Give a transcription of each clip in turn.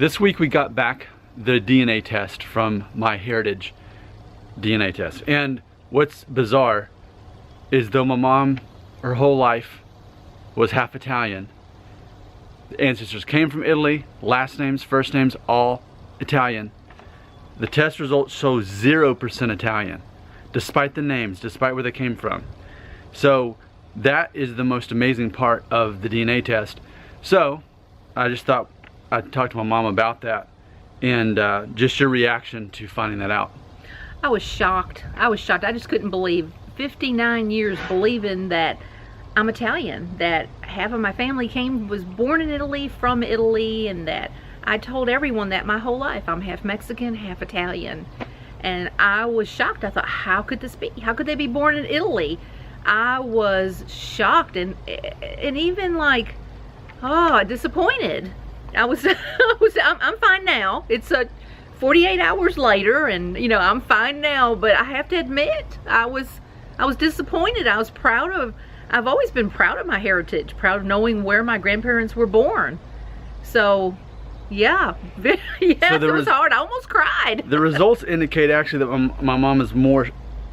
This week we got back the DNA test from MyHeritage DNA test. And what's bizarre is though my mom, her whole life, was half Italian, the ancestors came from Italy, last names, first names, all Italian. The test results show 0% Italian, despite the names, despite where they came from. So that is the most amazing part of the DNA test. So I just thought I'd talk to my mom about that and just your reaction to finding that out. I was shocked. I just couldn't believe 59 years believing that I'm Italian, that half of my family was born in Italy, from Italy, and that I told everyone that my whole life. I'm half Mexican, half Italian. And I was shocked. I thought, how could this be? How could they be born in Italy? I was shocked and even like, disappointed. I'm fine now. It's 48 hours later, and you know, I'm fine now, but I have to admit, I was disappointed. I was proud of, I've always been proud of my heritage, proud of knowing where my grandparents were born. So yeah, it was hard. I almost cried. The results indicate actually that my mom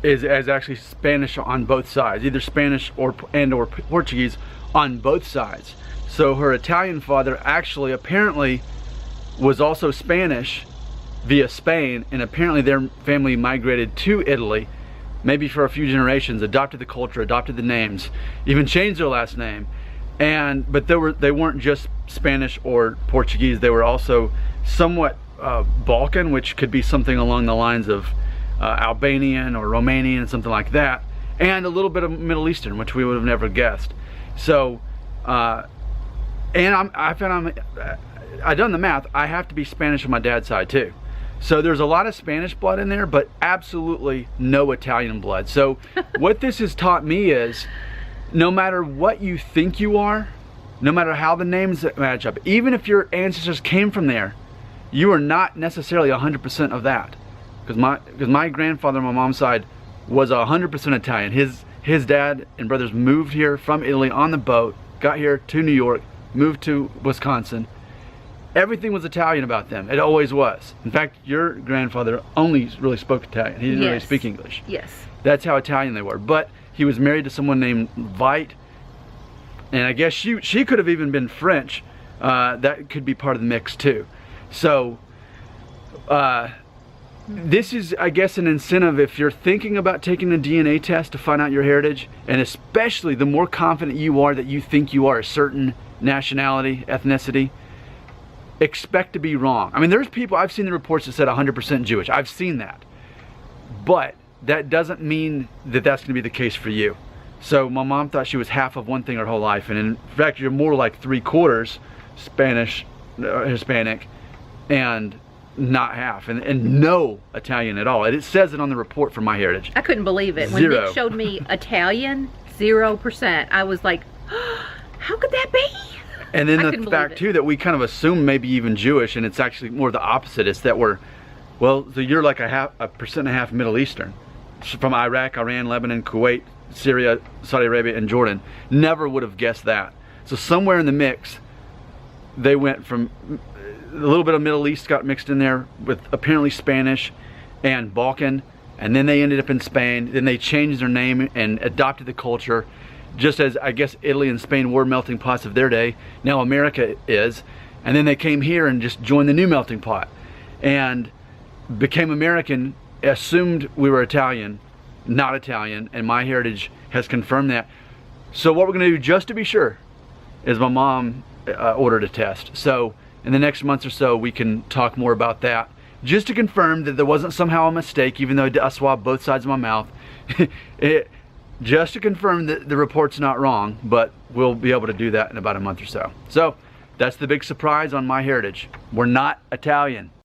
is actually Spanish on both sides, either Spanish or Portuguese on both sides. So her Italian father actually apparently was also Spanish via Spain, and apparently their family migrated to Italy, maybe for a few generations, adopted the culture, adopted the names, even changed their last name. But they weren't just Spanish or Portuguese, they were also somewhat Balkan, which could be something along the lines of Albanian or Romanian, something like that, and a little bit of Middle Eastern, which we would have never guessed. So and I've done the math, I have to be Spanish on my dad's side too. So there's a lot of Spanish blood in there, but absolutely no Italian blood. So what this has taught me is, no matter what you think you are, no matter how the names match up, even if your ancestors came from there, you are not necessarily 100% of that. Because my grandfather on my mom's side was 100% Italian. His dad and brothers moved here from Italy on the boat, got here to New York, moved to Wisconsin. Everything was Italian about them. It always was. In fact, your grandfather only really spoke Italian. He didn't really speak English. Yes. That's how Italian they were. But he was married to someone named Vite, and I guess she could have even been French. That could be part of the mix too. So this is, I guess, an incentive if you're thinking about taking a DNA test to find out your heritage, and especially the more confident you are that you think you are a certain nationality, ethnicity, expect to be wrong. I mean, there's people, I've seen the reports that said 100% Jewish. I've seen that. But that doesn't mean that that's going to be the case for you. So my mom thought she was half of one thing her whole life, and in fact you're more like 3/4 Spanish, Hispanic, and not half, and no Italian at all. And it says it on the report from MyHeritage. I couldn't believe it. When Nick showed me Italian, 0%, I was like, how could that be? And then the fact too that we kind of assume maybe even Jewish, and it's actually more the opposite. It's that so you're like a 1.5% Middle Eastern, from Iraq, Iran, Lebanon, Kuwait, Syria, Saudi Arabia, and Jordan. Never would have guessed that. So somewhere in the mix, they went from a little bit of Middle East got mixed in there with apparently Spanish and Balkan, and then they ended up in Spain. Then they changed their name and adopted the culture, just as I guess Italy and Spain were melting pots of their day. Now America is, and then they came here and just joined the new melting pot and became American, assumed we were Italian, not Italian, and MyHeritage has confirmed that. So what we're going to do, just to be sure, is my mom ordered a test. So in the next month or so we can talk more about that, just to confirm that there wasn't somehow a mistake, even though I swabbed both sides of my mouth. Just to confirm that the report's not wrong, but we'll be able to do that in about a month or so. So that's the big surprise on MyHeritage. We're not Italian.